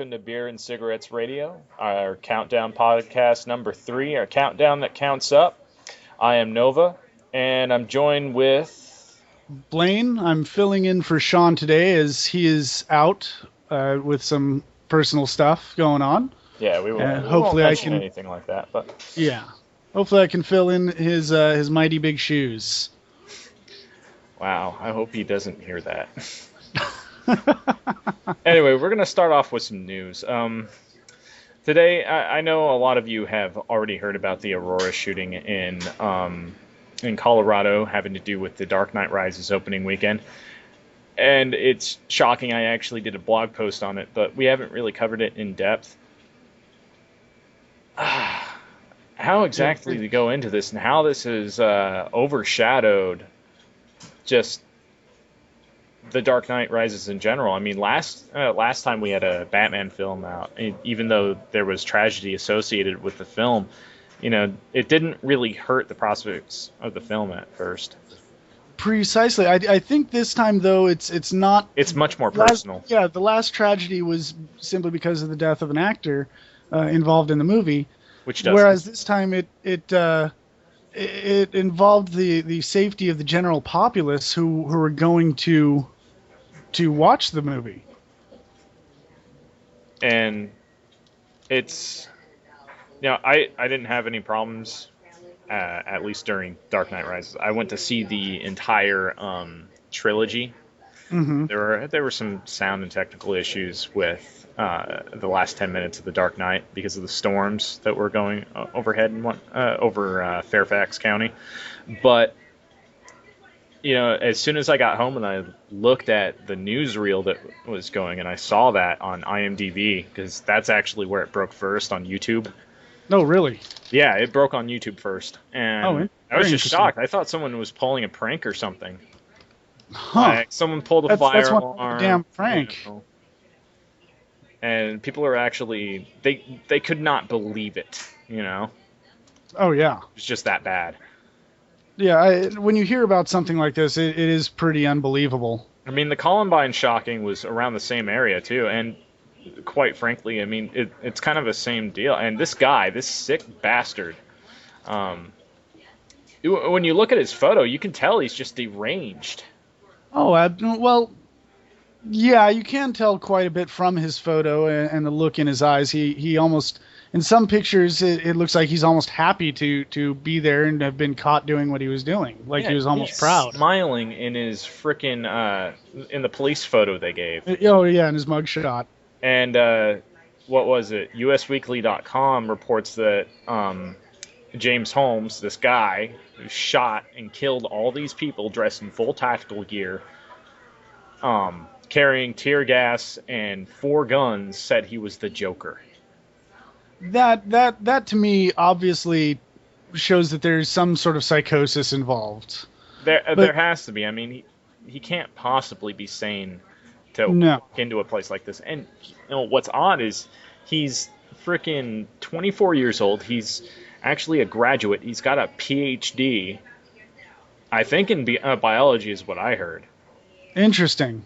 welcome to Beer and Cigarettes Radio, our countdown podcast number 3, our countdown that counts up. I am Nova, and I'm joined with... Blaine. I'm filling in for Sean today as he is out with some personal stuff going on. Yeah, we won't, hopefully I can anything like that, but... Yeah. Hopefully I can fill in his mighty big shoes. Wow, I hope he doesn't hear that. Anyway, we're going to start off with some news. Today, I know a lot of you have already heard about the Aurora shooting in Colorado, having to do with the Dark Knight Rises opening weekend. And it's shocking. I actually did a blog post on it, but we haven't really covered it in depth. How exactly to go into this and how this has overshadowed just the Dark Knight Rises in general. I mean, last time we had a Batman film out, even though there was tragedy associated with the film, it didn't really hurt the prospects of the film at first. Precisely. I think this time, though, it's not... It's much more personal. The last tragedy was simply because of the death of an actor involved in the movie. Whereas this time it involved the safety of the general populace who were going to watch the movie. And it's, I didn't have any problems, at least during Dark Knight Rises. I went to see the entire trilogy. Mm-hmm. There were some sound and technical issues with the last 10 minutes of The Dark Knight because of the storms that were going overhead and over Fairfax County. But as soon as I got home and I looked at the newsreel that was going, and I saw that on IMDb, because that's actually where it broke first on YouTube. Oh, really? Yeah, it broke on YouTube first. And I was just shocked. I thought someone was pulling a prank or something. Huh. Like someone pulled a fire alarm. That's one damn prank. And people are actually... They could not believe it, Oh, yeah. It's just that bad. Yeah, when you hear about something like this, it is pretty unbelievable. I mean, the Columbine shocking was around the same area, too, and quite frankly, I mean, it's kind of the same deal. And this guy, this sick bastard, when you look at his photo, you can tell he's just deranged. Oh, well, yeah, you can tell quite a bit from his photo and the look in his eyes. He almost... In some pictures, it looks like he's almost happy to be there and have been caught doing what he was doing. Like he was almost proud. Smiling in his frickin' in the police photo they gave. Oh, yeah, in his mugshot. And what was it? USweekly.com reports that James Holmes, this guy who shot and killed all these people dressed in full tactical gear, carrying tear gas and 4 guns, said he was the Joker. That to me obviously shows that there's some sort of psychosis involved. There has to be. I mean, he can't possibly be sane to walk into a place like this. And what's odd is he's freaking 24 years old. He's actually a graduate. He's got a PhD. I think in biology is what I heard. Interesting.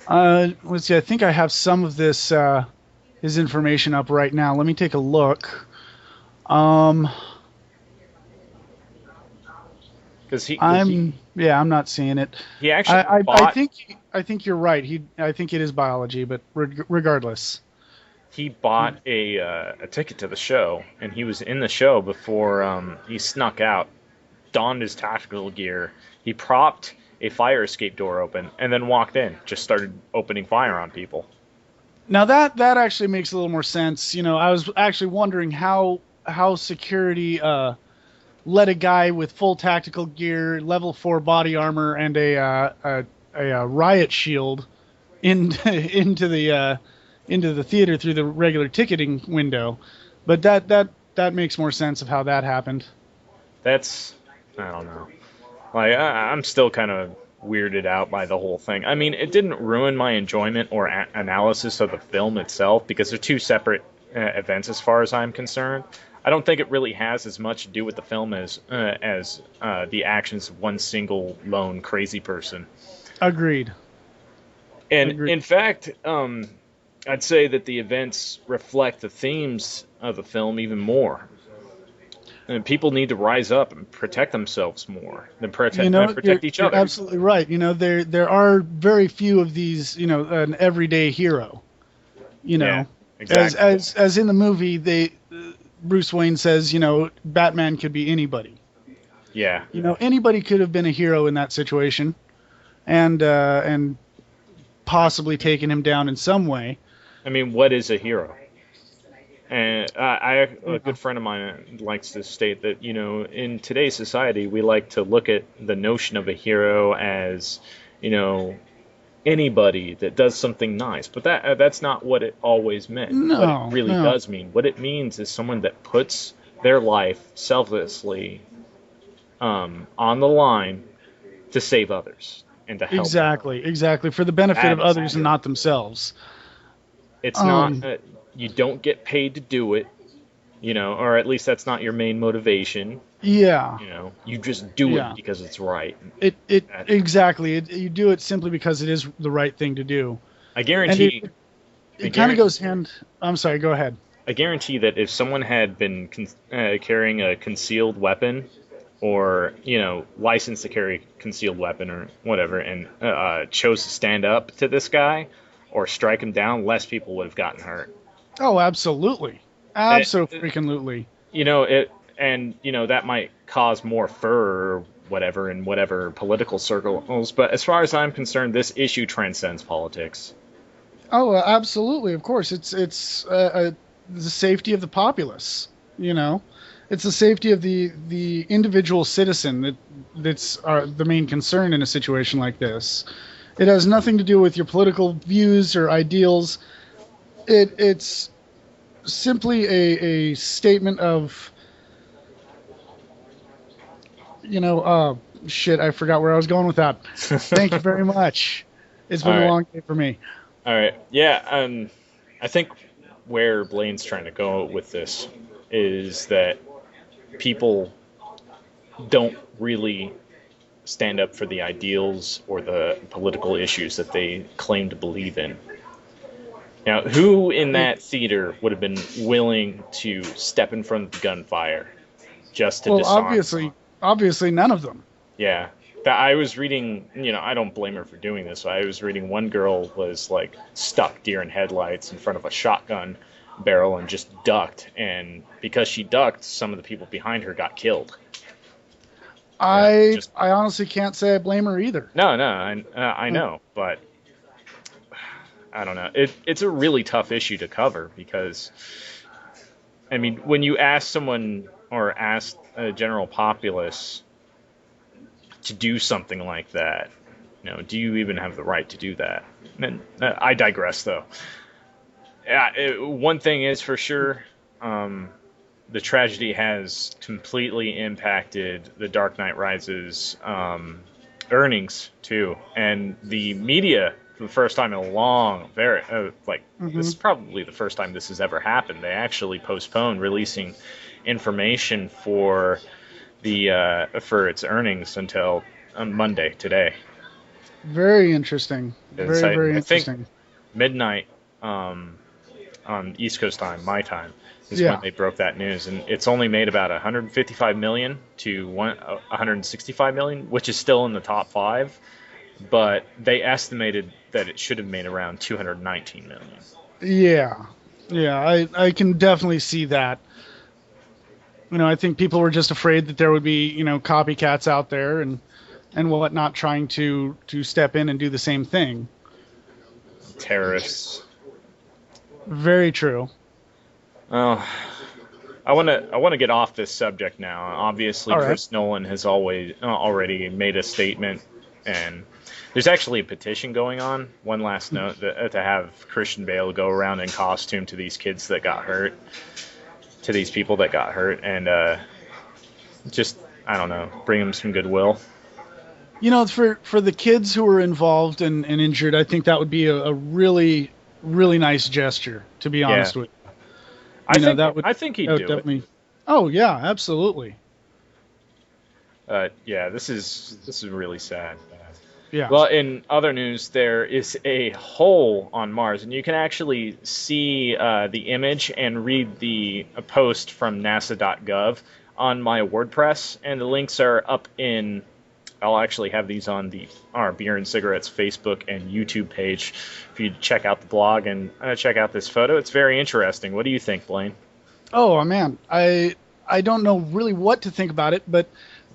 Let's see. I think I have some of this. His information up right now. Let me take a look. I'm not seeing it. He actually I think you're right. I think it is biology, but regardless. He bought a ticket to the show, and he was in the show before he snuck out, donned his tactical gear. He propped a fire escape door open, and then walked in. Just started opening fire on people. Now that actually makes a little more sense. I was actually wondering how security let a guy with full tactical gear, level 4 body armor, and a riot shield into the theater through the regular ticketing window. But that makes more sense of how that happened. I don't know. Like I'm still kind of weirded out by the whole thing. I mean, it didn't ruin my enjoyment or analysis of the film itself because they're two separate events as far as I'm concerned. I don't think it really has as much to do with the film as the actions of one single lone crazy person. Agreed. And in fact, I'd say that the events reflect the themes of the film even more. And people need to rise up and protect themselves more than You're protect each you're other. absolutely right. There are very few of these. An everyday hero. You Yeah, know, exactly. as in the movie, Bruce Wayne says, Batman could be anybody. Yeah. Anybody could have been a hero in that situation, and possibly taken him down in some way. I mean, what is a hero? And a Yeah. good friend of mine likes to state that, in today's society, we like to look at the notion of a hero as, you know, anybody that does something nice. But that's not what it always meant. What it No, really no. does mean, what it means is someone that puts their life selflessly on the line to save others and to help them. Exactly, exactly. For the benefit That of is a others and hero. not themselves. It's not, Um, you don't get paid to do it, or at least that's not your main motivation. yeah, You just do it yeah. because it's right. It That- exactly. You do it simply because it is the right thing to do, I and guarantee, I it kind of guarantee, goes hand. I'm sorry. Go ahead. I guarantee that if someone had been carrying a concealed weapon, or licensed to carry concealed weapon or whatever, and chose to stand up to this guy or strike him down, less people would have gotten hurt. Oh, absolutely, It, absolutely. it, and that might cause more furor or whatever in whatever political circles. But as far as I'm concerned, this issue transcends politics. Oh, absolutely. Of course, it's the safety of the populace. You know, it's the safety of the individual citizen that's the main concern in a situation like this. It has nothing to do with your political views or ideals. It's simply a statement of shit. I forgot where I was going with that. Thank you very much. It's All been a right, long day for me. all right, yeah. I think where Blaine's trying to go with this is that people don't really stand up for the ideals or the political issues that they claim to believe in. Now, who in that theater would have been willing to step in front of the gunfire just to Well, disarm someone? obviously, none of them. Yeah. That I was reading, I don't blame her for doing this. I was reading one girl was like stuck deer in headlights in front of a shotgun barrel and just ducked. And because she ducked, some of the people behind her got killed. Just I honestly can't say I blame her either. no, no, I Uh, know, but I don't know. It's a really tough issue to cover because I mean, when you ask someone or ask a general populace to do something like that, do you even have the right to do that? And I digress, though. Yeah, one thing is for sure, the tragedy has completely impacted the Dark Knight Rises earnings too, and the media for the first time in a long, very this is mhm. probably the first time this has ever happened. They actually postponed releasing information for its earnings until Monday today. Very interesting. It's, Very, I, very I think interesting. midnight on East Coast time, my time, is when Yeah. they broke that news, and it's only made about 155 million to 165 million, which is still in the top five. But they estimated that it should have made around 219 million. Yeah. Yeah, I can definitely see that. I think people were just afraid that there would be, copycats out there and whatnot trying to step in and do the same thing. Terrorists. Very true. Well, I want to get off this subject now. Obviously, All right. Chris Nolan has always already made a statement, and there's actually a petition going on. One last note to have Christian Bale go around in costume to these kids that got hurt, to these people that got hurt, and just I don't know, bring them some goodwill. For the kids who were involved and injured, I think that would be a really, really nice gesture, to be Yeah, honest with I you. think That would I think that he'd would do it. definitely. Oh yeah, absolutely. Yeah, this is really sad. Yeah. Well, in other news, there is a hole on Mars, and you can actually see the image and read the post from NASA.gov on my WordPress, and the links are up in. I'll actually have these on our Beer and Cigarettes Facebook and YouTube page. If you check out the blog and check out this photo, it's very interesting. What do you think, Blaine? Oh man, I don't know really what to think about it, but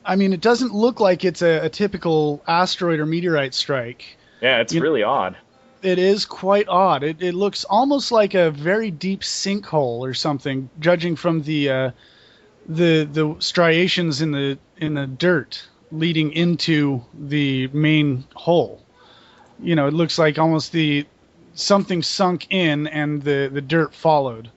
I mean, it doesn't look like it's a typical asteroid or meteorite strike. Yeah, it's You really odd. It is quite odd. It looks almost like a very deep sinkhole or something, judging from the striations in the dirt leading into the main hole. It looks like almost the something sunk in and the dirt followed.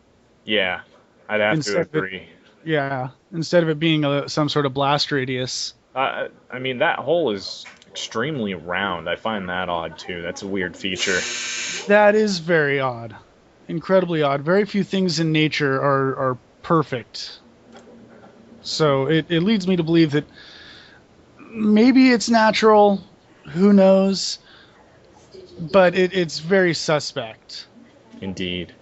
Yeah, I'd have to Instead of it, agree. yeah, instead of it being some sort of blast radius. I mean, that hole is extremely round. I find that odd too. That's a weird feature. That is very odd, incredibly odd. Very few things in nature are perfect. So it leads me to believe that maybe it's natural. Who knows? But it's very suspect. Indeed.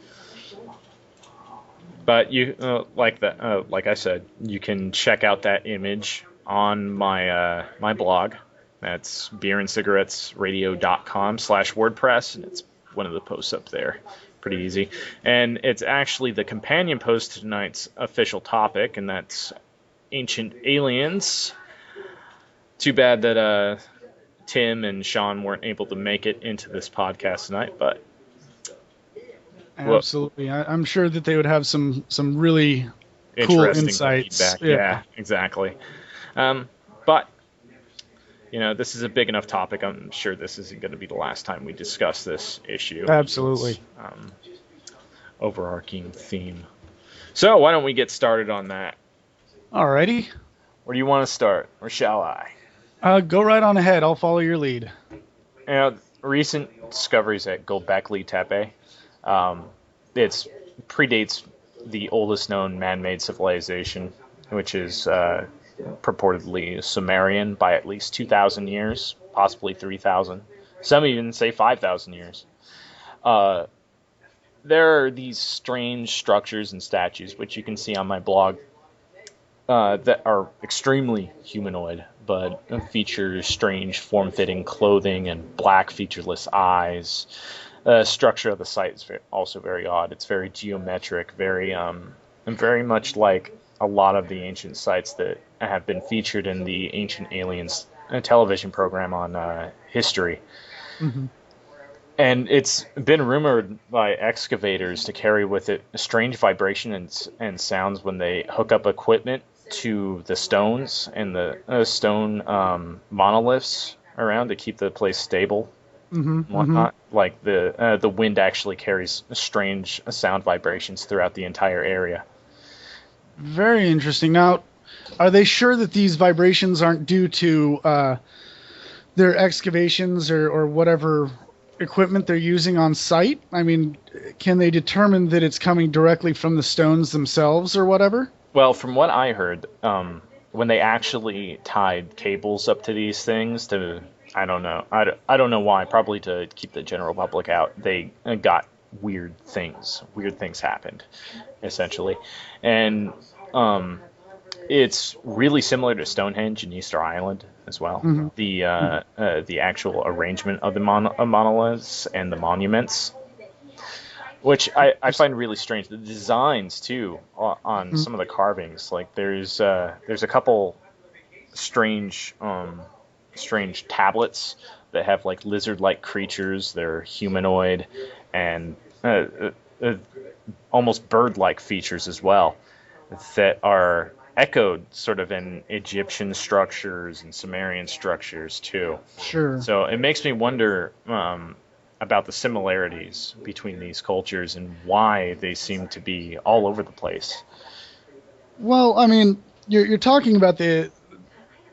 But you like I said, you can check out that image on my blog. That's beerandcigarettesradio.com/WordPress, and it's one of the posts up there. Pretty easy. And it's actually the companion post to tonight's official topic, and that's ancient aliens. Too bad that Tim and Sean weren't able to make it into this podcast tonight, but Absolutely. I'm sure that they would have some really cool interesting insights. feedback. Yeah, exactly. But this is a big enough topic. I'm sure this isn't going to be the last time we discuss this issue. Absolutely. It's, overarching theme. So why don't we get started on that? Alrighty. Where do you want to start, or shall I? Go right on ahead. I'll follow your lead. Recent discoveries at Göbekli Tepe. It predates the oldest known man-made civilization, which is purportedly Sumerian by at least 2,000 years, possibly 3,000. Some even say 5,000 years. There are these strange structures and statues, which you can see on my blog, that are extremely humanoid, but feature strange form-fitting clothing and black featureless eyes. The structure of the site is also very odd. It's very geometric, and very much like a lot of the ancient sites that have been featured in the Ancient Aliens television program on History. Mm-hmm. And it's been rumored by excavators to carry with it strange vibration and sounds when they hook up equipment to the stones and the stone monoliths around to keep the place stable. Mm-hmm. Whatnot. Like the wind actually carries strange sound vibrations throughout the entire area. Very interesting. Now, are they sure that these vibrations aren't due to their excavations or whatever equipment they're using on site? I mean, can they determine that it's coming directly from the stones themselves or whatever? Well, from what I heard, when they actually tied cables up to these things to, I don't know. I don't know why. Probably to keep the general public out. They got weird things. Weird things happened, essentially. And it's really similar to Stonehenge in Easter Island as well. Mm-hmm. The actual arrangement of the monoliths and the monuments, which I find really strange. The designs too on some of the carvings. Like there's a couple strange tablets that have like lizard-like creatures. They're humanoid and almost bird-like features as well that are echoed sort of in Egyptian structures and Sumerian structures too. Sure. So it makes me wonder about the similarities between these cultures and why they seem to be all over the place. Well, I mean, you're talking about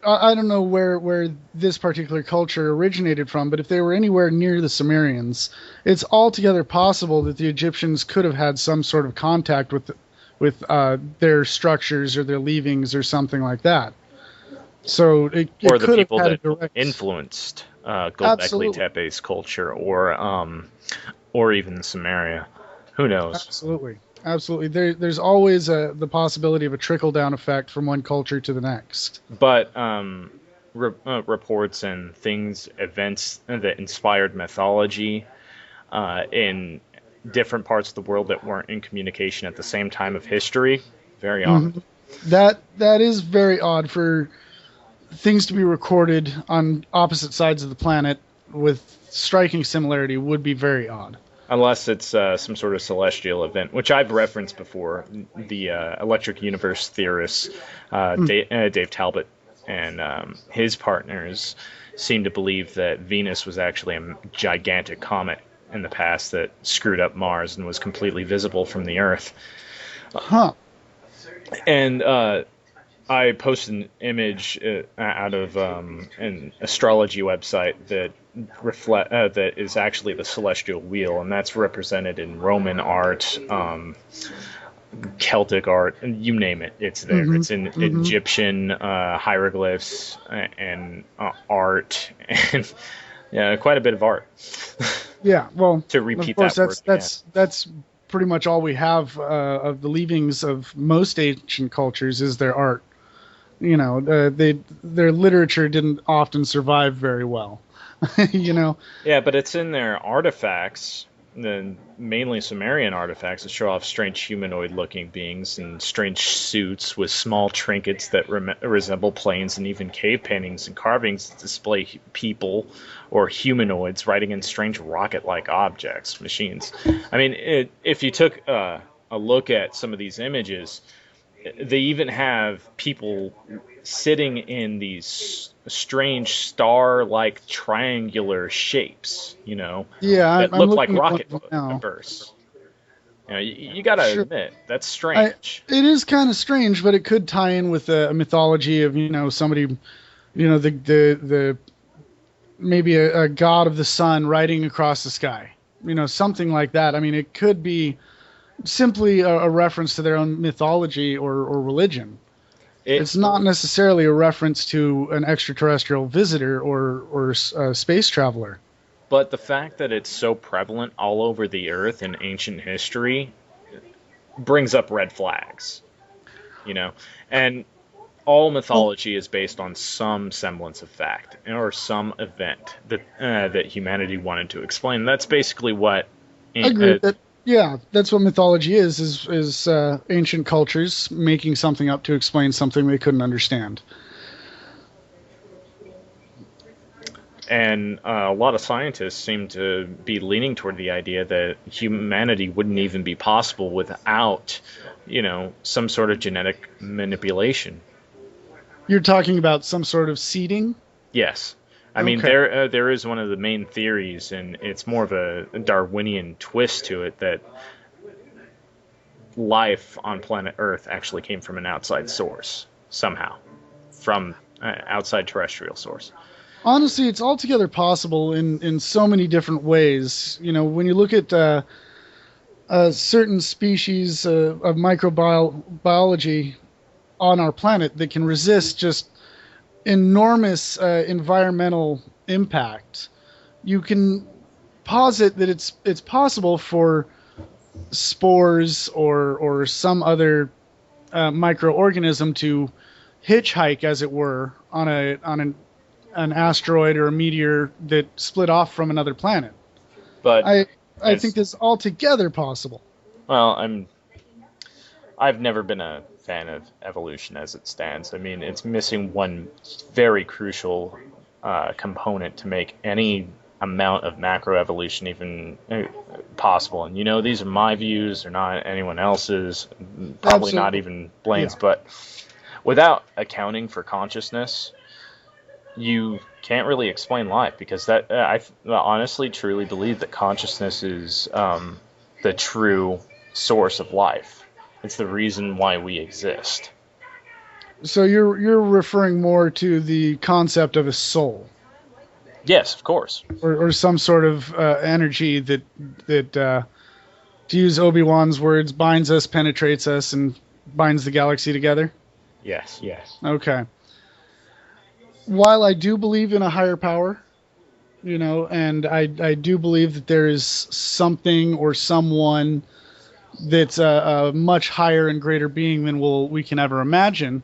I don't know where this particular culture originated from, but if they were anywhere near the Sumerians, it's altogether possible that the Egyptians could have had some sort of contact with their structures or their leavings or something like that. So it or the could people have had that a direct influenced Göbekli Absolutely. Tepe's culture, or even Samaria. Who knows? Absolutely. Absolutely. There's always the possibility of a trickle down effect from one culture to the next. But reports and things, events that inspired mythology in different parts of the world that weren't in communication at the same time of history, very odd. Hmm. That is very odd for things to be recorded on opposite sides of the planet with striking similarity would be very odd. Unless it's some sort of celestial event, which I've referenced before. The electric universe theorists, Mm. Dave Talbot and his partners, seem to believe that Venus was actually a gigantic comet in the past that screwed up Mars and was completely visible from the Earth. Huh. And I posted an image out of an astrology website that is actually the celestial wheel, and that's represented in Roman art, Celtic art, and you name it, it's there. Hmm. It's in Hmm. Egyptian hieroglyphs and art, and yeah, quite a bit of art. Yeah. Well, To of repeat course, that word again. that's pretty much all we have of the leavings of most ancient cultures is their art. Their literature didn't often survive very well. you know. Yeah, but it's in their artifacts, mainly Sumerian artifacts, that show off strange humanoid-looking beings in strange suits with small trinkets that resemble planes, and even cave paintings and carvings that display people or humanoids riding in strange rocket-like objects, machines. I mean, if you took a look at some of these images, they even have people sitting in these strange star-like triangular shapes, Yeah, that I'm look like looking at one rocket of them now. bursts. You gotta Sure. admit that's I strange. It is kind of strange, but it could tie in with a mythology of somebody, the maybe a god of the sun riding across the sky, something like that. I mean, it could be simply a reference to their own mythology or religion. It, It's not necessarily a reference to an extraterrestrial visitor or a space traveler. but the fact that it's so prevalent all over the Earth in ancient history brings up red flags, you know, and all Well, mythology is based on some semblance of fact or some event that humanity wanted to explain. That's basically what. agreed that yeah, that's what mythology is ancient cultures making something up to explain something they couldn't understand. And a lot of scientists seem to be leaning toward the idea that humanity wouldn't even be possible without, some sort of genetic manipulation. You're talking about some sort of seeding? Yes. I mean, Okay. there is one of the main theories, and it's more of a Darwinian twist to it, that life on planet Earth actually came from an outside source somehow, from outside terrestrial source. Honestly, it's altogether possible in so many different ways. When you look at certain species of microbiology on our planet that can resist just enormous environmental impact, you can posit that it's possible for spores or some other microorganism to hitchhike, as it were, on an asteroid or a meteor that split off from another planet. But I I think as this is altogether possible. well, I've never been a fan of evolution as it stands. I mean, it's missing one very crucial component to make any amount of macroevolution even possible. And these are my views; they're not anyone else's. Probably not Absolutely. even Yeah. Blaine's. But without accounting for consciousness, you can't really explain life, because I honestly truly believe that consciousness is the true source of life. It's the reason why we exist. So you're referring more to the concept of a soul Yes, of course. or some sort of energy that to use Obi-Wan's words, binds us, penetrates us, and binds the galaxy together. Yes, yes. Okay. While I do believe in a higher power, And I do believe that there is something or someone that's a much higher and greater being than we can ever imagine.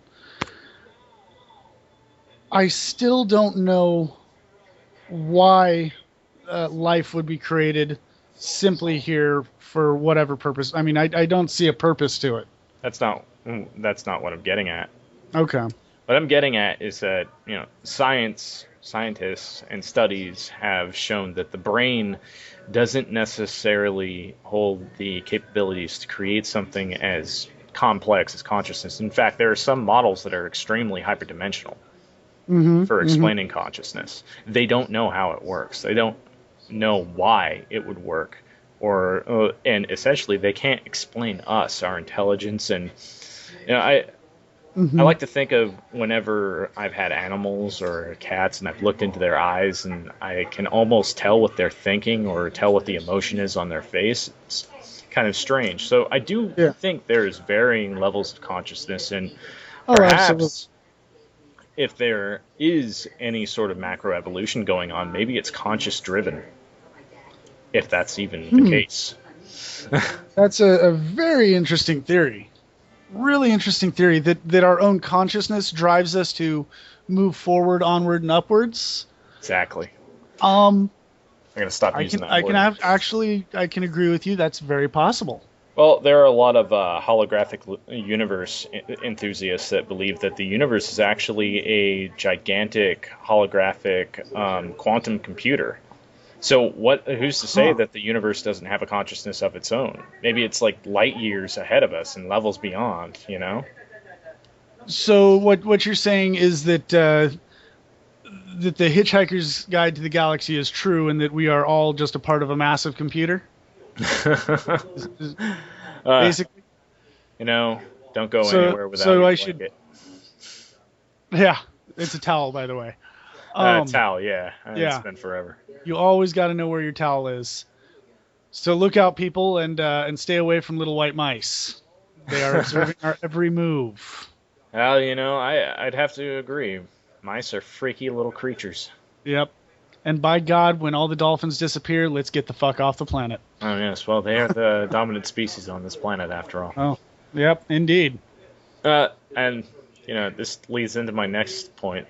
I still don't know why life would be created simply here for whatever purpose. I mean, I don't see a purpose to it. That's not what I'm getting at. Okay. What I'm getting at is that, scientists and studies have shown that the brain doesn't necessarily hold the capabilities to create something as complex as consciousness. In fact, there are some models that are extremely hyperdimensional Mm-hmm. for Mm-hmm. explaining consciousness. They don't know how it works. They don't know why it would work, and essentially they can't explain us, our intelligence, and I Mm-hmm. like to think of whenever I've had animals or cats and I've looked into their eyes and I can almost tell what they're thinking or tell what the emotion is on their face. It's kind of strange. So I do Yeah. think there's varying levels of consciousness, and Oh, absolutely. perhaps if there is any sort of macroevolution going on, maybe it's conscious driven, if that's even the Hmm. case. That's a very interesting theory. Really interesting theory that our own consciousness drives us to move forward, onward, and upwards. Exactly. Um, I'm gonna stop I using can that I can word. have actually I can agree with you. That's very possible. Well, there are a lot of holographic universe enthusiasts that believe that the universe is actually a gigantic holographic quantum computer. So, who's to say Huh. that the universe doesn't have a consciousness of its own? Maybe it's like light years ahead of us and levels beyond. So what you're saying is that the Hitchhiker's Guide to the Galaxy is true, and that we are all just a part of a massive computer. Is uh, basically. you know, don't go So anywhere without so your I should. blanket. Yeah, it's a towel, by the way. Um, Towel, yeah, it's yeah, been forever. you always got to know where your towel is. So look out, people, and stay away from little white mice. They are observing our every move. Well, I'd have to agree. Mice are freaky little creatures. Yep. And by God, when all the dolphins disappear, let's get the fuck off the planet. Oh yes, well they are the dominant species on this planet after all. Oh, yep, indeed. And this leads into my next point.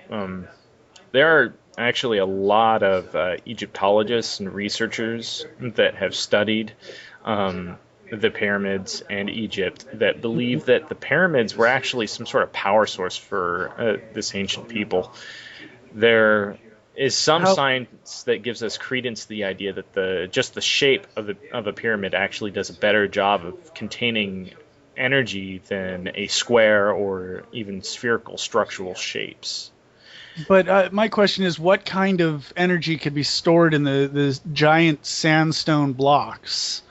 There are actually a lot of Egyptologists and researchers that have studied the pyramids and Egypt that believe that the pyramids were actually some sort of power source for this ancient people. There is some How? science that gives us credence to the idea that the shape of a pyramid actually does a better job of containing energy than a square or even spherical structural shapes. But my question is, what kind of energy could be stored in the giant sandstone blocks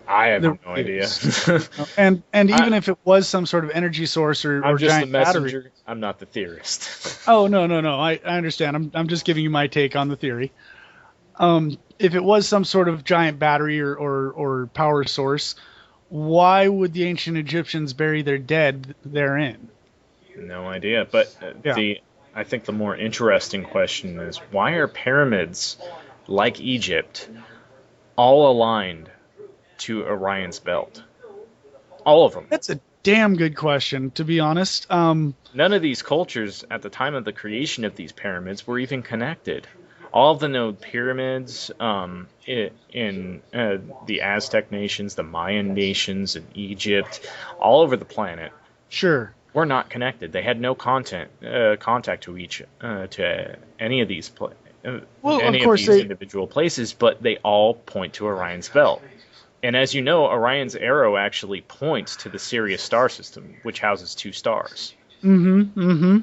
I have that were no idea. used? And I, even if it was some sort of energy source I'm or just the giant battery. messenger. I'm not the theorist. Oh, no, no, no. I understand. I'm just giving you my take on the theory. If it was some sort of giant battery or power source, why would the ancient Egyptians bury their dead therein? No idea. But Yeah. the I think the more interesting question is why are pyramids like Egypt all aligned to Orion's belt? All of them. That's a damn good question, to be honest. None of these cultures at the time of the creation of these pyramids were even connected. All of the known pyramids in the Aztec nations, the Mayan nations, in Egypt, all over the planet, Sure. were not connected. They had no contact to Well, of any of course these they. individual places, but they all point to Orion's belt. And as you know, Orion's arrow actually points to the Sirius star system, which houses two stars. Mm-hmm. Mm-hmm.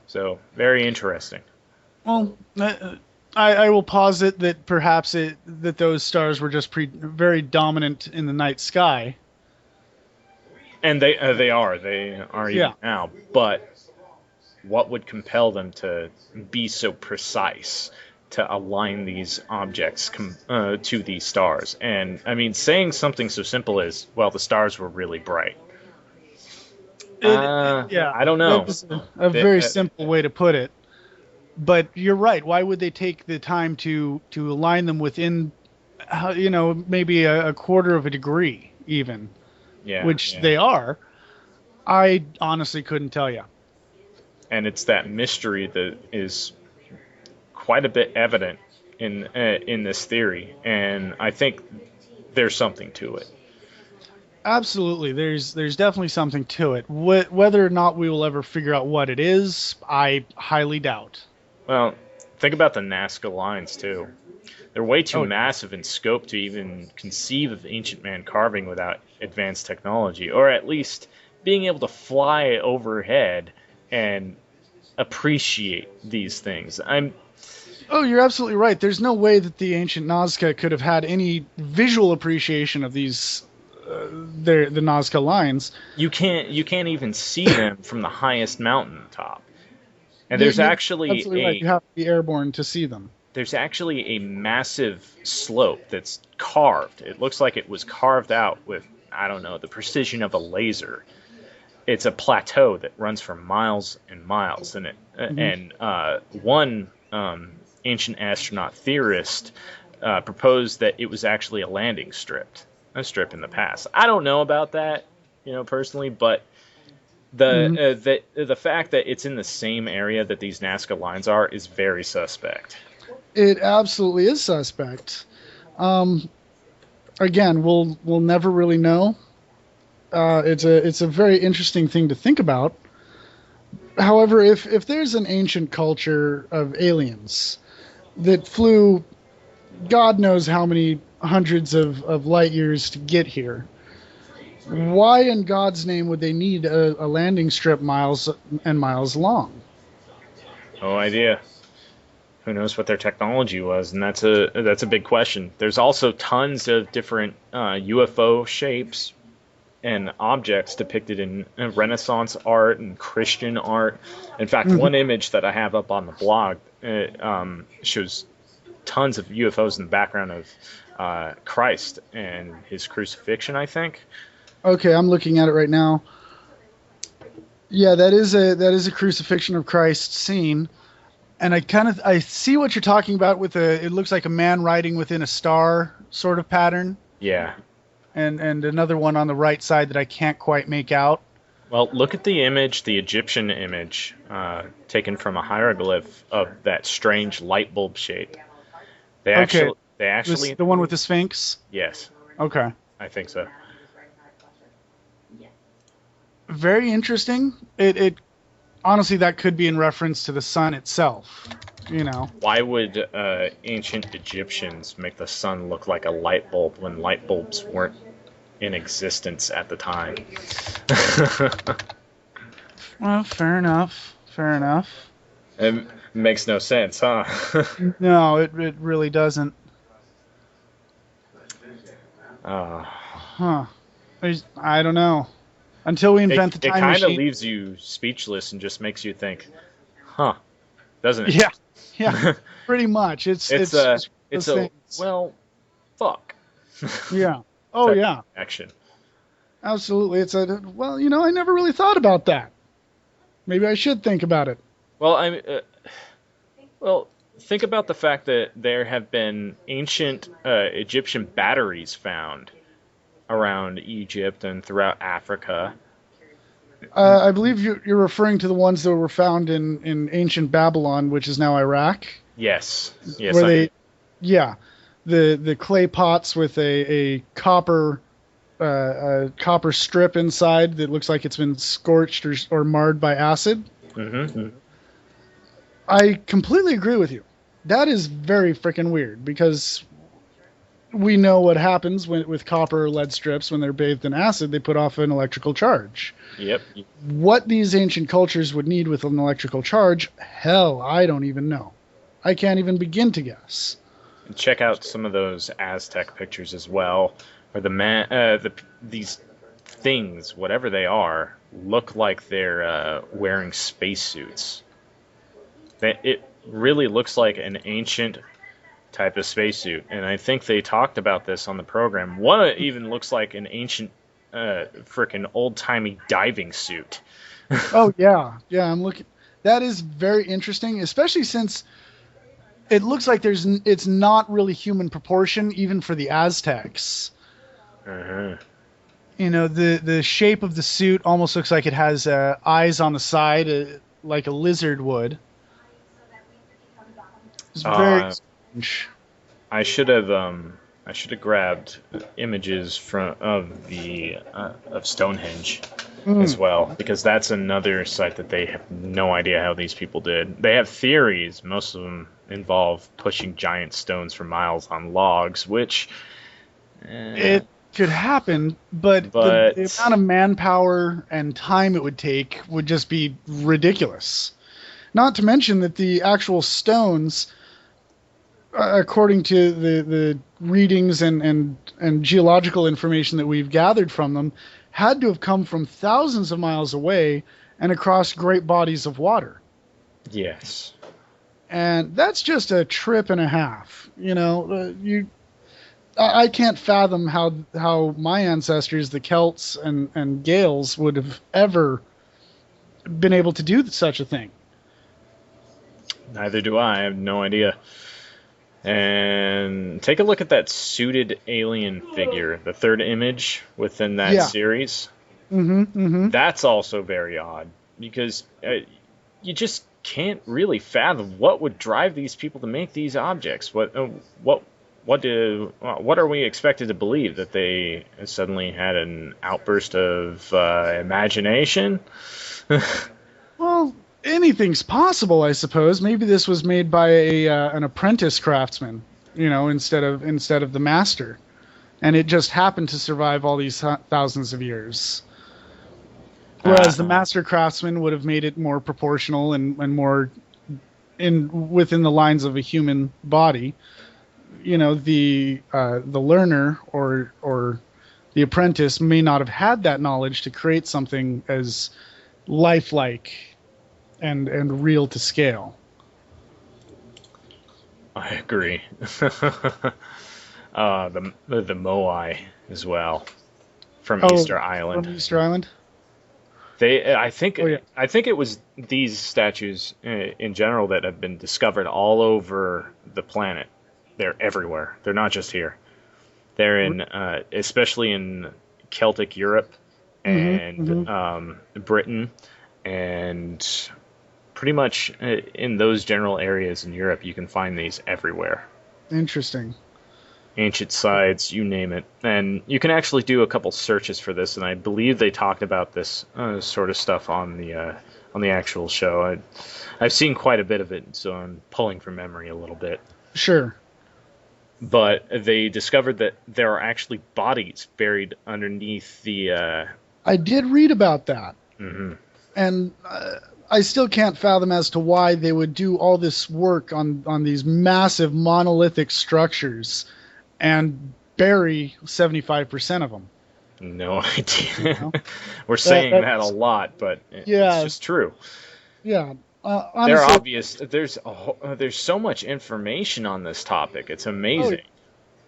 So very interesting. Well, I will posit that perhaps that those stars were just very dominant in the night sky. And they are even Yeah. now. But what would compel them to be so precise to align these objects to these stars? And I mean, saying something so simple as, well, the stars were really bright. Yeah. I don't That know. is a very Uh, simple way to put it. But you're right. Why would they take the time to align them within, maybe a quarter of a degree even, Yeah, which yeah. they are? I honestly couldn't tell you. And it's that mystery that is quite a bit evident in this theory, and I think there's something to it. Absolutely, there's definitely something to it. Whether or not we will ever figure out what it is, I highly doubt. Well, think about the Nazca lines too. They're way too Oh, massive in scope to even conceive of ancient man carving without advanced technology, or at least being able to fly overhead and appreciate these things. oh, you're absolutely right. There's no way that the ancient Nazca could have had any visual appreciation of these, the Nazca lines. You can't even see them from the highest mountain top. And You're absolutely right. You have to be airborne to see them. there's actually a massive slope that's carved. It looks like it was carved out with, I don't know, the precision of a laser. It's a plateau that runs for miles and miles, and Hmm. one ancient astronaut theorist proposed that it was actually a landing strip in the past. I don't know about that, personally, but Hmm. the fact that it's in the same area that these Nazca lines are is very suspect. It absolutely is suspect. Um, Again, we'll never really know. It's a very interesting thing to think about. However, if there's an ancient culture of aliens that flew God knows how many hundreds of light years to get here, why in God's name would they need a landing strip miles and miles long? No idea. Who knows what their technology was, and that's a big question. There's also tons of different UFO shapes and objects depicted in Renaissance art and Christian art. In fact, Mhm. one image that I have up on the blog shows tons of UFOs in the background of Christ and his crucifixion, I think. Okay, I'm looking at it right now. Yeah, that is a crucifixion of Christ scene, and I see what you're talking about with a it looks like a man riding within a star sort of pattern, Yeah. and another one on the right side that I can't quite make out. Well, look at the image, the Egyptian image, taken from a hieroglyph of that strange light bulb shape. Okay, They this actually, the one with the Sphinx. yes, Okay, I think so. very interesting. It honestly that could be in reference to the sun itself. You know. Why would ancient Egyptians make the sun look like a light bulb when light bulbs weren't in existence at the time? Well, fair enough. Fair enough. It makes no sense, huh? No, it really doesn't. uh, Huh. I don't know. Until we it invent the it time kind of machine. leaves you speechless and just makes you think, huh? Doesn't Yeah. Yeah. it? Pretty much. It's it's it's a just one of it's those a things. well, fuck. Yeah. Oh Type yeah. action. Absolutely. It's a well, I never really thought about that. Maybe I should think about it. Well, well, think about the fact that there have been ancient Egyptian batteries found around Egypt and throughout Africa. I believe you're referring to the ones that were found in ancient Babylon, which is now Iraq, Yes, yes, where I. yeah, the clay pots with a copper strip inside that looks like it's been scorched or marred by acid. Mm-hmm. I completely agree with you. That is very freaking weird because we know what happens with copper or lead strips when they're bathed in acid. They put off an electrical charge. Yep. What these ancient cultures would need with an electrical charge, hell, I don't even know. I can't even begin to guess. Check out some of those Aztec pictures as well, where these things, whatever they are, look like they're wearing spacesuits. It really looks like an ancient type of spacesuit, and I think they talked about this on the program. One even looks like an ancient, frickin' old timey diving suit. Oh yeah, yeah. I'm looking. That is very interesting, especially since it looks like it's not really human proportion even for the Aztecs. Uh-huh. The shape of the suit almost looks like it has eyes on the side, like a lizard would. It's very Uh, strange. I should have grabbed images from of Stonehenge as Mm. well, because that's another site that they have no idea how these people did. They have theories. Most of them involve pushing giant stones for miles on logs, which, eh, It could happen, but the but amount of manpower and time it would take would just be ridiculous. Not to mention that the actual stones, according to the readings and geological information that we've gathered from them, had to have come from thousands of miles away and across great bodies of water. yes, And that's just a trip and a half. I can't fathom how my ancestors, the Celts and Gaels, would have ever been able to do such a thing. neither do I. I have no idea. And take a look at that suited alien figure, the third image within that Yeah. series. Mm-hmm. Mm-hmm. That's also very odd because you just can't really fathom what would drive these people to make these objects. What are we expected to believe, that they suddenly had an outburst of imagination? Well, anything's possible, I suppose. Maybe this was made by an apprentice craftsman, instead of the master, and it just happened to survive all these thousands of years. Whereas the Uh, master craftsman would have made it more proportional and more within the lines of a human body. The learner or the apprentice may not have had that knowledge to create something as lifelike and real to scale. I agree. The Moai as well from Oh, Easter Island. from Easter Island. Oh yeah. I think it was these statues in general that have been discovered all over the planet. They're everywhere. They're not just here. They're in, especially in Celtic Europe Mm-hmm, and mm-hmm. Britain, and pretty much in those general areas in Europe, you can find these everywhere. Interesting. Ancient sites, you name it. And you can actually do a couple searches for this, and I believe they talked about this sort of stuff on the actual show. I've seen quite a bit of it, so I'm pulling from memory a little bit. Sure. But they discovered that there are actually bodies buried underneath the. I did read about that, Mhm. and I still can't fathom as to why they would do all this work on these massive monolithic structures and bury 75% of them. No You idea. know? We're saying that a That's lot, but it's yeah, just true. yeah. They're Honestly, obvious. There's so much information on this topic. It's oh, amazing.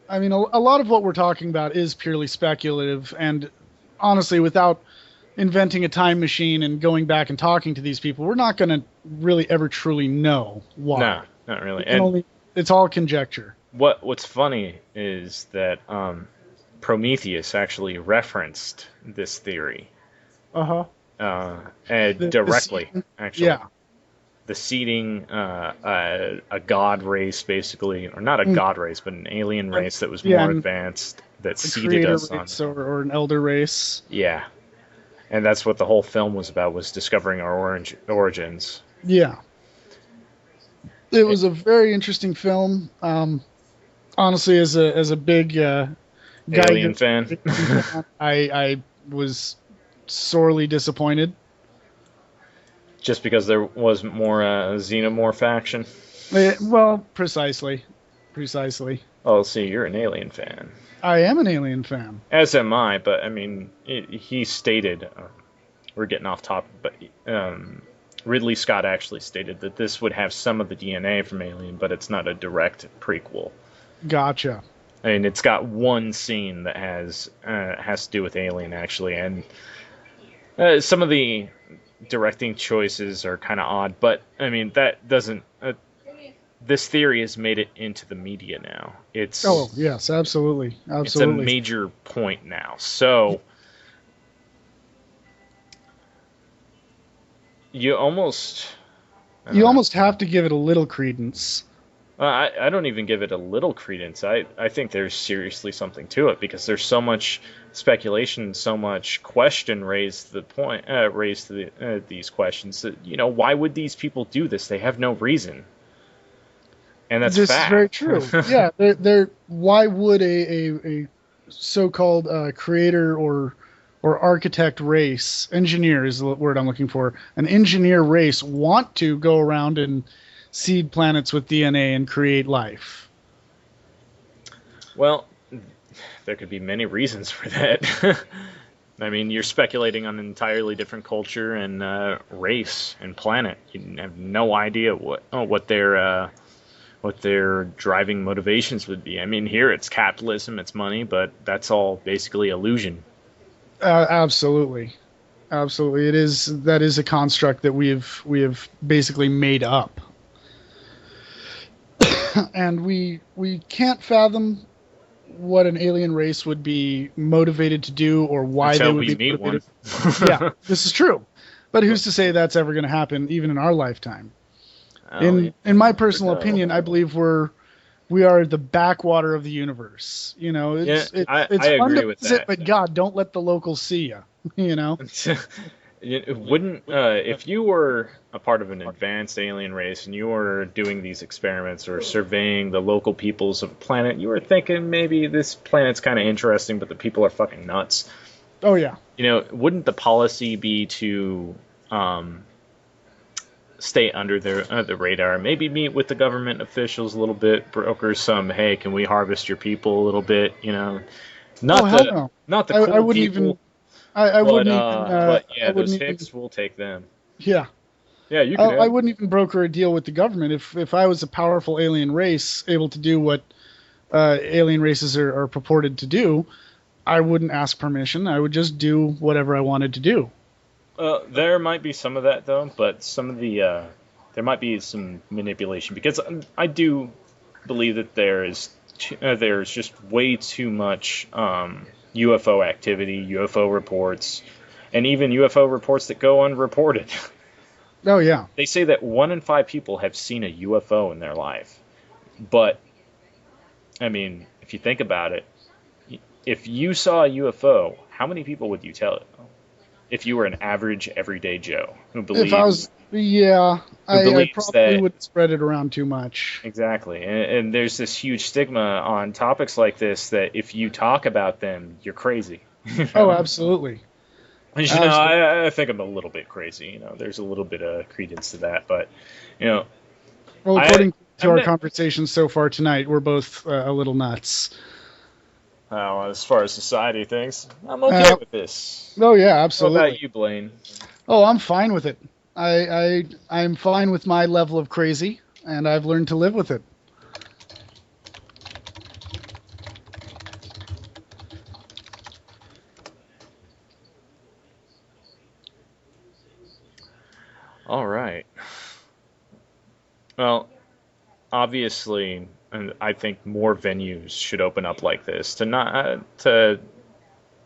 I mean, a lot of what we're talking about is purely speculative, and honestly, without inventing a time machine and going back and talking to these people, we're not going to really ever truly know why. No, not really. We can And only, it's all conjecture. what's funny is that Prometheus actually referenced this theory Uh-huh. The directly, scene, actually. yeah. The seeding a god race, basically, or not a Mm. god race, but an alien race that was Yeah, more and advanced that a seeded creator us on. race or an elder race. Yeah, and that's what the whole film was about, was discovering our origins. Yeah. It was a very interesting film. Honestly, as a big Alien Geiger fan. fan, I was sorely disappointed. Just because there was more xenomorph action. Well, precisely. Oh, let's see, you're an Alien fan. I am an Alien fan. As am I, but I mean, he stated, we're getting off topic, but Ridley Scott actually stated that this would have some of the DNA from Alien, but it's not a direct prequel. Gotcha. I mean, it's got one scene that has to do with Alien, actually, and some of the directing choices are kind of odd, but I mean that doesn't. This theory has made it into the media now. Oh yes, absolutely, It's a absolutely. major point now. So you almost, I You don't know. almost have to give it a little credence. I don't even give it a little credence. I think there's seriously something to it because there's so much speculation, so much question raised to the point, raised to these questions that why would these people do this? They have no reason, and that's This is very fact. true. Yeah, why would a so-called creator or architect race, engineer is the word I'm looking for, an engineer race want to go around and seed planets with DNA and create life? Well, there could be many reasons for that. I mean, you're speculating on an entirely different culture and race and planet. You have no idea what their driving motivations would be. I mean, here it's capitalism, it's money, but that's all basically illusion. Absolutely, absolutely. That is a construct that we have basically made up, and we can't fathom what an alien race would be motivated to do or why they Until would we be meet one. motivated. Yeah, this is true. But who's to say that's ever going to happen, even in our lifetime? Oh, yeah, In my you never personal know. opinion, I believe we are the backwater of the universe. You know, Yeah, I it's fun agree to with visit, that. but God, don't let the locals see you. You know. Wouldn't if you were a part of an advanced alien race and you were doing these experiments or surveying the local peoples of a planet, you were thinking maybe this planet's kind of interesting, but the people are fucking nuts. Oh yeah. Wouldn't the policy be to um, stay under the radar? Maybe meet with the government officials a little bit, broker some. Hey, can we harvest your people a little bit? Oh Not hell the no. not the I cool wouldn't people, even. I but wouldn't even. I yeah, those wouldn't even. hicks, we'll take them. Yeah. Yeah, you can I have. wouldn't even broker a deal with the government if I was a powerful alien race able to do what alien races are purported to do. I wouldn't ask permission. I would just do whatever I wanted to do. There might be some of that though, but some of the there might be some manipulation because I do believe that there's just way too much UFO activity, UFO reports, and even UFO reports that go unreported. Oh yeah. They say that 1 in 5 people have seen a UFO in their life, but I mean, if you think about it, if you saw a UFO, how many people would you tell it? If you were an average everyday Joe If I was, yeah, who I believes probably that would spread it around too much. exactly, and there's this huge stigma on topics like this that if you talk about them, you're crazy. you Oh, know, absolutely, And, absolutely. I think I'm a little bit crazy. There's a little bit of credence to that, but you know, Well, I according to I've our ne- conversation so far tonight, we're both a little nuts. as far as society thinks, I'm okay Uh, with this. oh yeah, What about absolutely. you, Blaine? Oh, I'm fine with it. I'm fine with my level of crazy, and I've learned to live with it. All right. Well, obviously, and I think more venues should open up like this to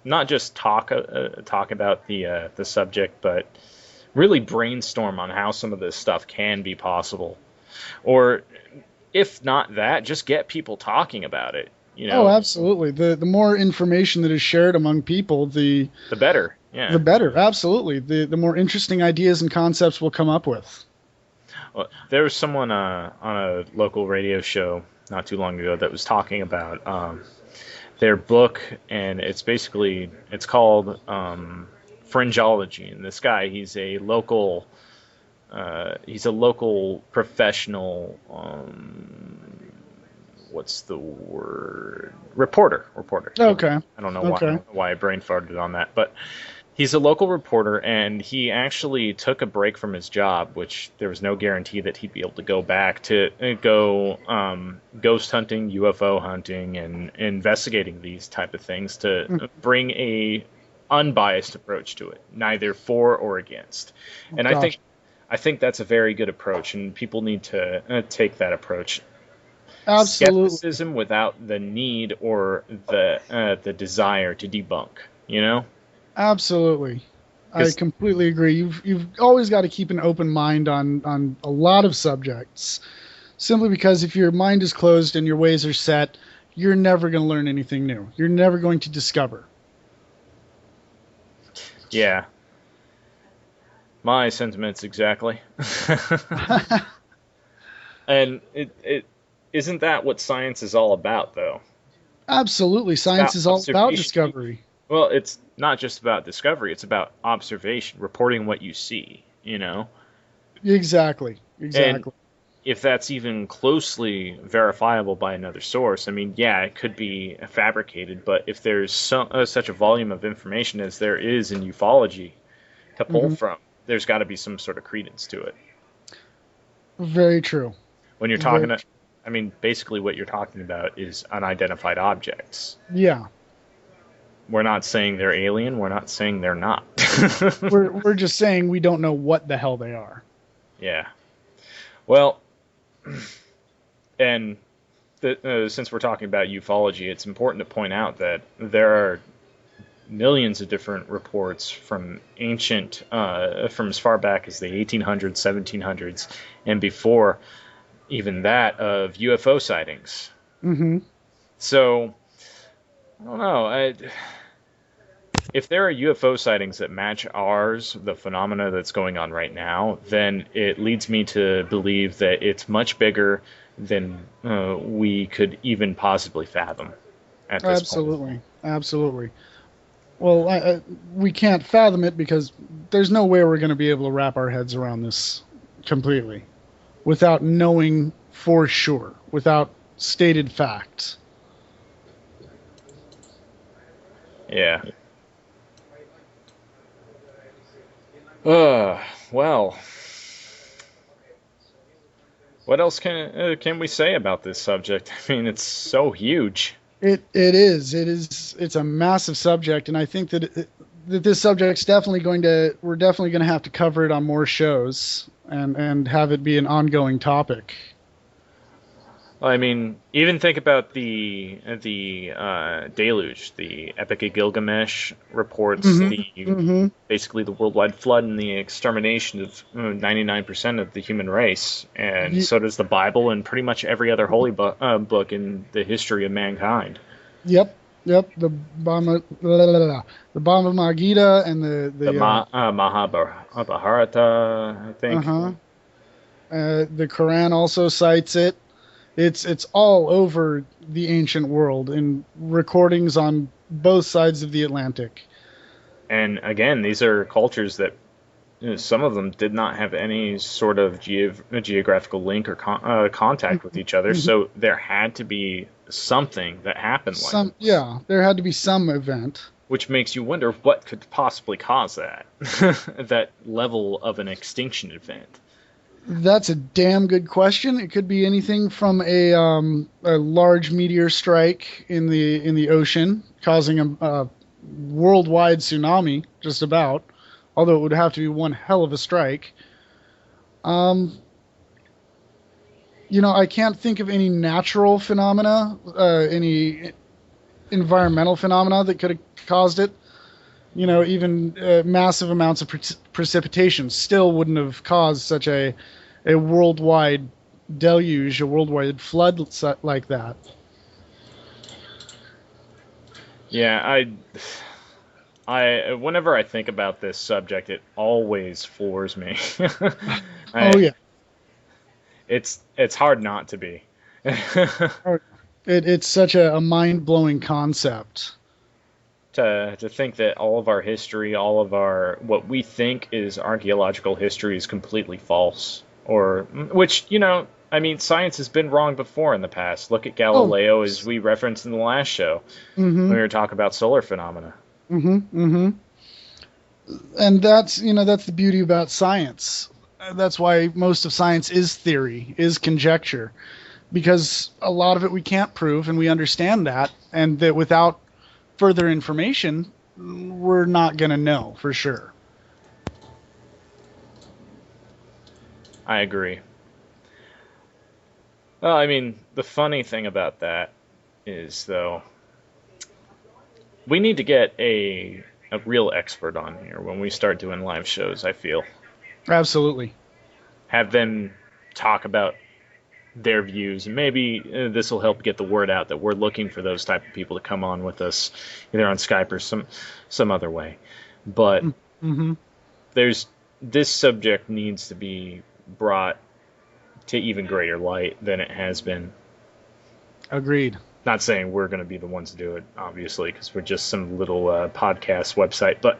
not just talk about the subject, but really brainstorm on how some of this stuff can be possible, or if not that, just get people talking about it. Oh, absolutely. The more information that is shared among people, The better. the Yeah. better. Absolutely. The more interesting ideas and concepts we'll come up with. Well, there was someone on a local radio show not too long ago that was talking about their book, and it's called Fringeology. And this guy, he's a local professional. What's the word? Reporter. Yeah. Okay. I don't know why. I Okay. don't know why I brain farted on that, but he's a local reporter, and he actually took a break from his job, which there was no guarantee that he'd be able to go back to go ghost hunting, UFO hunting, and investigating these type of things to bring unbiased approach to it, neither for or against. And Gosh, I think that's a very good approach, and people need to take that approach. absolutely, Skepticism without the need or the desire to debunk. You know, absolutely. I because completely agree. You've always got to keep an open mind on a lot of subjects. Simply because if your mind is closed and your ways are set, you're never going to learn anything new. You're never going to discover. yeah, my sentiments exactly. And it isn't that what science is all about, though. Absolutely. It's Science about is all about observation. discovery. Well, it's not just about discovery, it's about observation, reporting what you see, you know? Exactly. And Exactly. if that's even closely verifiable by another source, I mean, yeah, it could be fabricated, but if there's such a volume of information as there is in ufology to pull Hmm. from, there's got to be some sort of credence to it. Very true. When you're talking Very to, true. I mean, basically what you're talking about is unidentified objects. Yeah. We're not saying they're alien, we're not saying they're not. We're just saying we don't know what the hell they are. Yeah. Well, and since we're talking about ufology, it's important to point out that there are millions of different reports from from as far back as the 1800s, 1700s, and before even that of UFO sightings. Hmm. So, I don't know. If there are UFO sightings that match ours, the phenomena that's going on right now, then it leads me to believe that it's much bigger than we could even possibly fathom at this point. Absolutely. Absolutely. Well, we can't fathom it because there's no way we're going to be able to wrap our heads around this completely without knowing for sure, without stated facts. Yeah. Well, what else can we say about this subject? I mean, it's so huge. It's a massive subject, and I think that this subject's definitely going to we're definitely going to have to cover it on more shows and have it be an ongoing topic. I mean, even think about the deluge, the Epic of Gilgamesh reports Hmm. the Hmm. basically the worldwide flood and the extermination of 99% of the human race, and so does the Bible and pretty much every other holy book in the history of mankind. Yep, yep. The Bhagavad Gita and The Mahabharata, I think. uh-huh. The Quran also cites it. It's all over the ancient world in recordings on both sides of the Atlantic. And again, these are cultures that some of them did not have any sort of geographical link or contact with each other, Mhm. so there had to be something that happened like this, Yeah, there had to be some event. which makes you wonder what could possibly cause that that level of an extinction event. That's a damn good question. It could be anything from a large meteor strike in the ocean, causing a worldwide tsunami, just about. Although it would have to be one hell of a strike. Um, I can't think of any natural phenomena, any environmental phenomena that could have caused it. Even massive amounts of precipitation still wouldn't have caused such a worldwide deluge, a worldwide flood like that. Yeah, whenever I think about this subject, it always floors me. Oh I, yeah, it's hard not to be. it's such a mind blowing concept. To think that all of our history, all of our what we think is archaeological history is completely false, or which I mean, science has been wrong before in the past. Look at Oh, Galileo, as we referenced in the last show mm-hmm, when we were talking about solar phenomena. mm-hmm, mm-hmm. And that's the beauty about science. That's why most of science is theory, is conjecture, because a lot of it we can't prove, and we understand that, and that without further information, we're not gonna know for sure. I agree. Well, I mean, the funny thing about that is, though, we need to get a real expert on here when we start doing live shows, I feel. Absolutely. Have them talk about their views, and maybe this will help get the word out that we're looking for those type of people to come on with us, either on Skype or some other way. But Mm-hmm. there's this subject needs to be brought to even greater light than it has been. Agreed. Not saying we're going to be the ones to do it, obviously, because we're just some little podcast website, but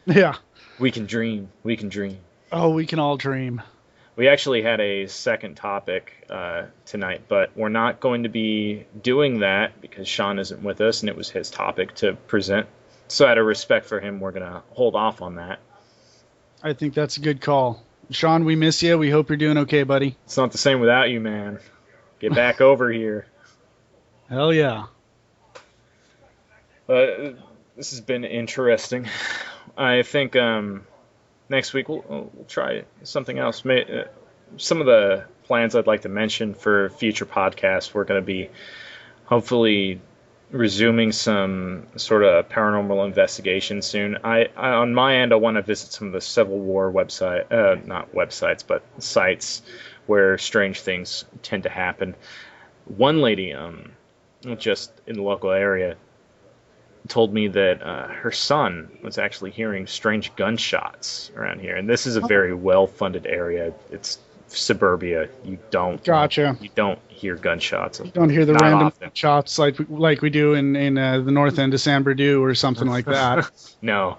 Yeah. we can dream. We can dream. Oh, we can all dream. We actually had a second topic tonight, but we're not going to be doing that because Sean isn't with us, and it was his topic to present. So out of respect for him, we're going to hold off on that. I think that's a good call. Sean, we miss you. We hope you're doing okay, buddy. It's not the same without you, man. Get back over here. Hell yeah. This has been interesting. I think next week we'll try something else. Some of the plans I'd like to mention for future podcasts, we're going to be hopefully resuming some sort of paranormal investigation soon. I on my end, I want to visit some of the Civil War website, not websites, but sites where strange things tend to happen. One lady, just in the local area, told me that her son was actually hearing strange gunshots around here, and this is a very well-funded area. It's suburbia. You don't hear gunshots. You don't hear the Not random often. shots like we do in the north end of San Bernardino or something like that. No.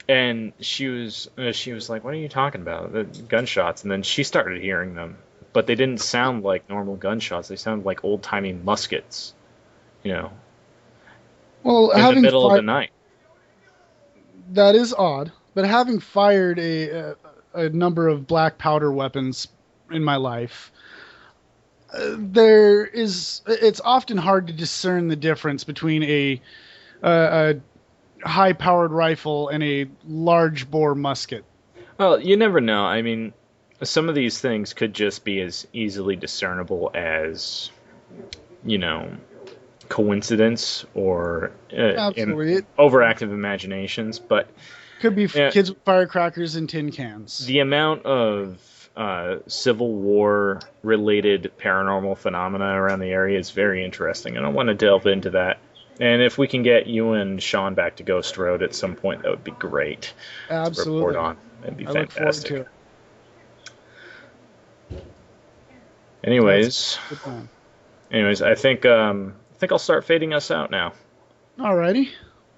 And she was like, "What are you talking about? The gunshots?" And then she started hearing them, but they didn't sound like normal gunshots. They sounded like old-timey muskets, Well, in the middle of the night. That is odd, but having fired a number of black powder weapons in my life, it's often hard to discern the difference between a high-powered rifle and a large bore musket. Well, you never know. I mean, some of these things could just be as easily discernible as, coincidence or Absolutely. overactive imaginations. But Could be kids with firecrackers and tin cans. the amount of Civil War related paranormal phenomena around the area is very interesting, and I want to delve into that. And if we can get you and Sean back to Ghost Road at some point, that would be great. Absolutely. To report on. That'd be fantastic. Look forward to it. Anyways, Good plan. I think I'll start fading us out now. Alrighty.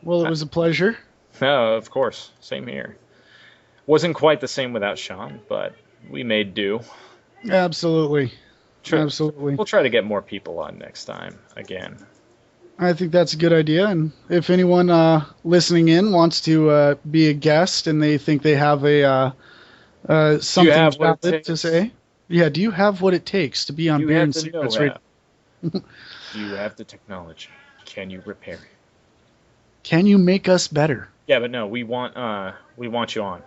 Well, it was a pleasure. No, of course. Same here. Wasn't quite the same without Sean, but we made do. Absolutely. Absolutely. We'll try to get more people on next time again. I think that's a good idea. And if anyone listening in wants to be a guest and they think they have something valid to say, do you have what it takes to be on Beer and Secrets Radio? Do you have the technology? Can you repair it? Can you make us better? Yeah, but no, we want you on.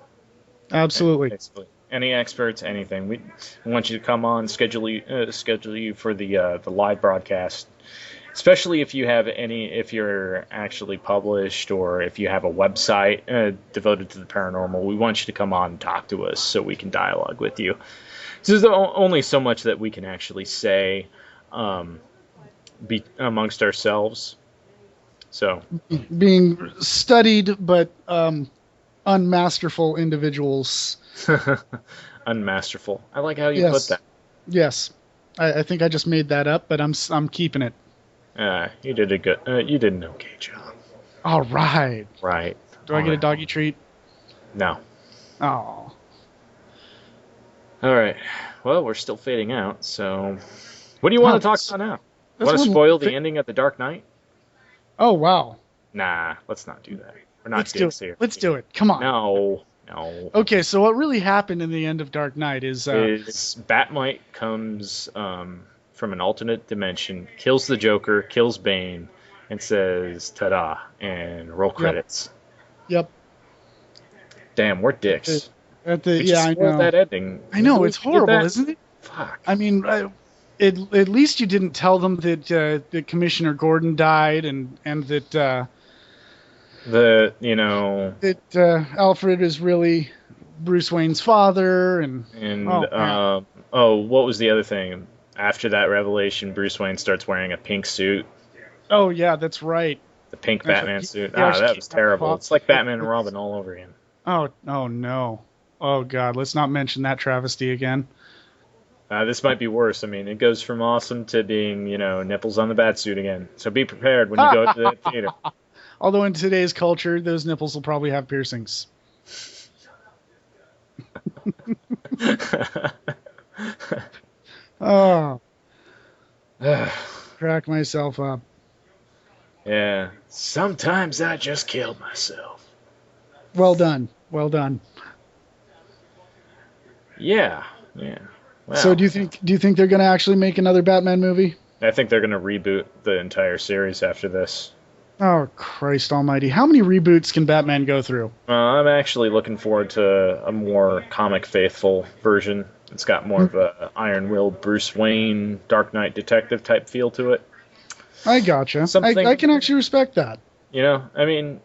Absolutely. Basically. Any experts, anything. We want you to come on, schedule you for the live broadcast. Especially if you're actually published or if you have a website devoted to the paranormal, we want you to come on and talk to us so we can dialogue with you. So there's only so much that we can actually say amongst ourselves. So being studied but unmasterful individuals. Unmasterful. I like how you put that. Yes, I think I just made that up, but I'm keeping it. You did a good. You did an okay job. All right. Right. Do I get a doggy treat? No. Oh. All right. Well, we're still fading out. So, what do you want to talk about now? Want to spoil the ending of The Dark Knight? Oh wow. Nah, let's not do that. We're not doing it. Let's do it. Come on. No. Okay, so what really happened in the end of Dark Knight is Batmite comes from an alternate dimension, kills the Joker, kills Bane, and says "ta-da" and roll Yep. credits. Yep. Damn, we're At the, dicks. We yeah, just I spoiled know. that ending. I Did know, we it's forget horrible, that? isn't it? Fuck. I mean, at least you didn't tell them that Commissioner Gordon died and The that Alfred is really Bruce Wayne's father, and and oh man, oh, what was the other thing? After that revelation, Bruce Wayne starts wearing a pink suit, oh yeah, that's right. the pink That's right. Batman suit. He Ah, actually that came was out and terrible. fought It's like the Batman and Fix. Robin all over again. Oh no. Oh god, let's not mention that travesty again. This might be worse. I mean, it goes from awesome to being, nipples on the bat suit again. So be prepared when you go to the theater. Although in today's culture, those nipples will probably have piercings. Oh, crack myself up. Yeah. Sometimes I just killed myself. Well done. Well done. Yeah. Yeah. So Well, do you think they're going to actually make another Batman movie? I think they're going to reboot the entire series after this. Oh, Christ almighty. How many reboots can Batman go through? I'm actually looking forward to a more comic faithful version. It's got more of a Iron Will Bruce Wayne Dark Knight detective type feel to it. I gotcha. Something, I can actually respect that. I mean,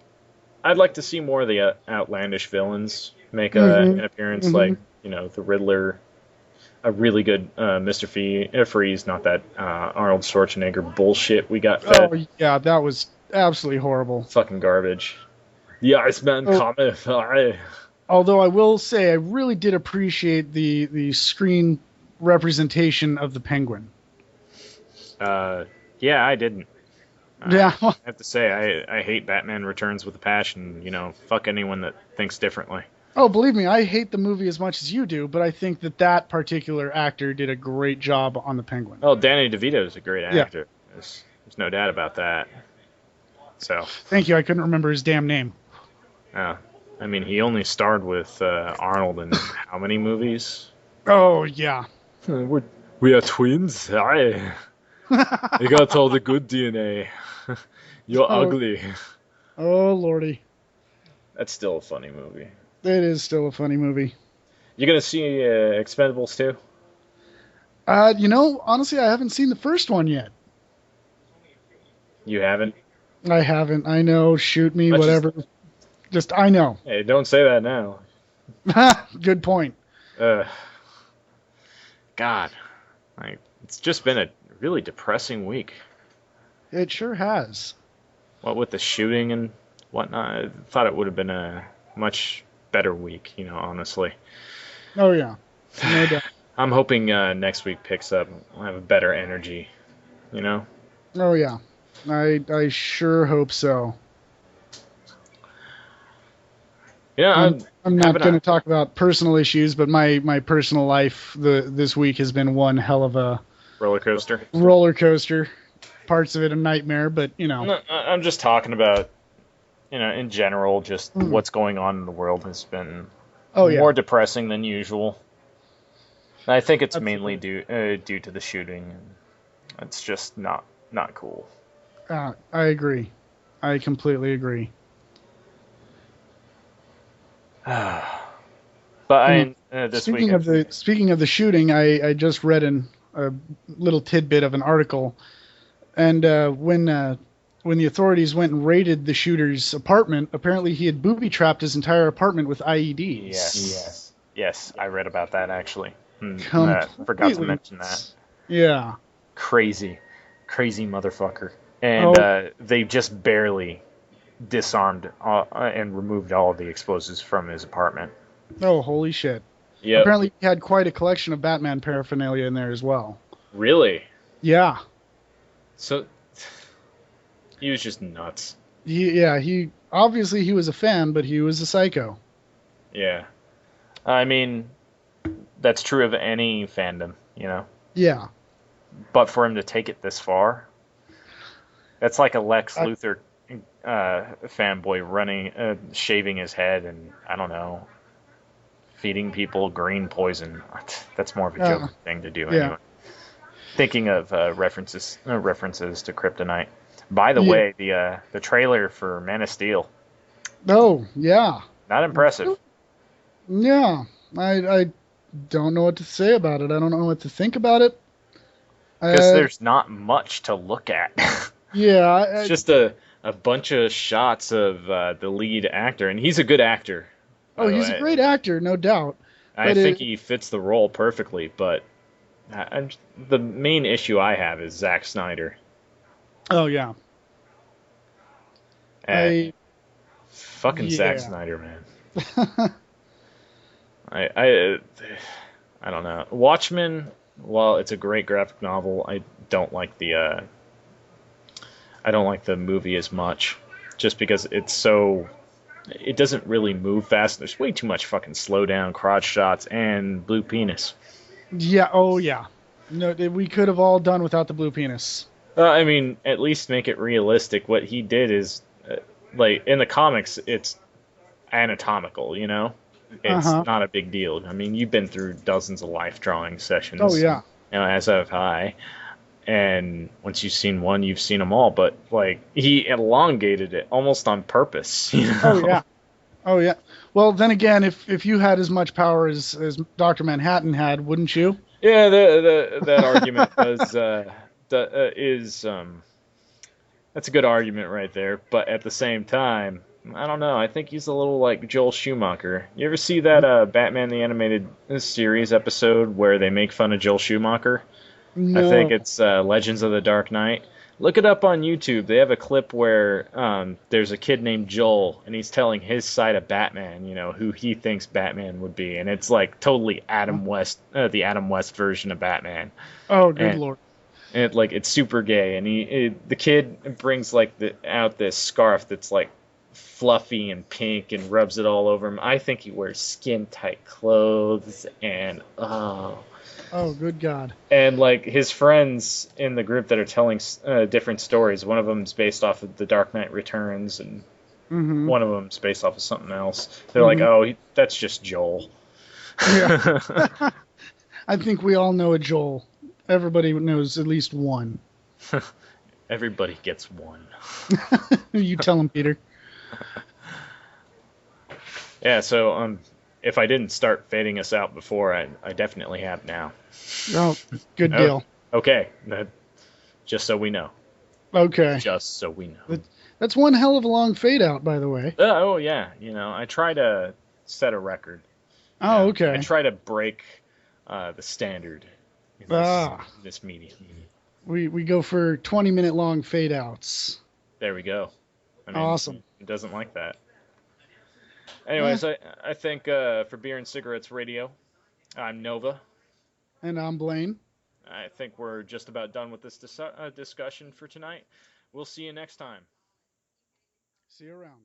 I'd like to see more of the outlandish villains make Mm-hmm. an appearance, Mm-hmm. like the Riddler, a really good Freeze, not that Arnold Schwarzenegger bullshit we got fed. Oh, yeah, that was absolutely horrible. Fucking garbage. The Iceman Oh, cometh. Aye. although I will say I really did appreciate the screen representation of the Penguin. Yeah, I didn't. Yeah, I have to say, I hate Batman Returns with a passion. Fuck anyone that thinks differently. oh, believe me, I hate the movie as much as you do, but I think that particular actor did a great job on the Penguin. Oh, Danny DeVito is a great Yeah. actor. There's no doubt about that. So, Thank you. I couldn't remember his damn name. I mean, he only starred with Arnold in how many movies? Oh, yeah. We are twins. Aye. You got all the good DNA. You're Oh. ugly. Oh, lordy. That's still a funny movie. It is still a funny movie. You gonna see Expendables 2? Honestly, I haven't seen the first one yet. You haven't? I haven't. I know. Shoot me, Let's whatever. Just, I know. Hey, don't say that now. Good point. God, it's just been a really depressing week. It sure has. What with the shooting and whatnot, I thought it would have been a much better week, honestly. Oh, yeah. No doubt. I'm hoping next week picks up. I'll have a better energy, you know? Oh, yeah. I sure hope so. Yeah, I'm not going to talk about personal issues, but my personal life this week has been one hell of a roller coaster. roller coaster. Parts of it a nightmare, but No, I'm just talking about, in general, just what's going on in the world has been more depressing than usual. And I think it's mainly due to the shooting. It's just not cool. I agree. I completely agree. But this speaking of the shooting, I just read a little tidbit of an article, and when the authorities went and raided the shooter's apartment, apparently he had booby trapped his entire apartment with IEDs. Yes, I read about that actually. Forgot to mention that. Yeah. Crazy motherfucker. And they just barely disarmed and removed all of the explosives from his apartment. Oh, holy shit. Yeah. Apparently he had quite a collection of Batman paraphernalia in there as well. Really? Yeah. So he was just nuts. He obviously he was a fan, but he was a psycho. Yeah. I mean, that's true of any fandom, Yeah. But for him to take it this far, that's like a Lex Luthor fanboy running, shaving his head, and I don't know, feeding people green poison. That's more of a joke thing to do anyway. Thinking of references to Kryptonite. By the Yeah. way, the trailer for Man of Steel, Oh, yeah. not impressive. Yeah. I don't know what to say about it. I don't know what to think about it. Because Uh, there's not much to look at. yeah. It's just a bunch of shots of the lead actor, and he's a good actor, Oh, by the he's a way. great actor, no doubt. I But think he fits the role perfectly, but the main issue I have is Zack Snyder. oh yeah, Uh, I fucking Zack yeah. Snyder, man. I, I I don't know. Watchmen, while it's a great graphic novel, I don't like the movie as much, just because it doesn't really move fast. There's way too much fucking slow down, crotch shots, and blue penis. Yeah. Oh yeah. No, we could have all done without the blue penis. I mean, at least make it realistic. What he did is, like in the comics, it's anatomical. Uh It's huh. not a big deal. I mean, you've been through dozens of life drawing Oh sessions, yeah. as have I. And once you've seen one, you've seen them all. But like he elongated it almost on purpose. Oh yeah. Oh yeah. Well, then again, if you had as much power as Doctor Manhattan had, wouldn't you? Yeah, that argument is that's a good argument right there. But at the same time, I don't know. I think he's a little like Joel Schumacher. You ever see that Batman the Animated Series episode where they make fun of Joel Schumacher? I think No. it's Legends of the Dark Knight. Look it up on YouTube. They have a clip where there's a kid named Joel, and he's telling his side of Batman, who he thinks Batman would be, and it's like totally Adam West, the Adam West version of Batman, Oh, good and lord. it's super gay, and the kid brings like out this scarf that's like fluffy and pink and rubs it all over him. I think he wears skin tight clothes, and oh. Oh, good God. And like his friends in the group that are telling different stories, one of them's based off of The Dark Knight Returns, and Mm-hmm. one of them's based off of something else. They're like, Mm-hmm. "Oh, that's just Joel." Yeah. I think we all know a Joel. Everybody knows at least one. Everybody gets one. You tell him, Peter. Yeah. So if I didn't start fading us out before, I definitely have now. Oh, good Oh, deal. okay. Just so we know. Okay. Just so we know. That's one hell of a long fade out, by the way. Oh yeah. I try to set a record. Oh, I okay. try to break the standard in Ah, this medium. we go for 20-minute long fade outs. There we go. I mean, Awesome. it doesn't like that. Eh, Anyways, I think for Beer and Cigarettes Radio, I'm Nova. and I'm Blaine. I think we're just about done with this discussion for tonight. We'll see you next time. See you around.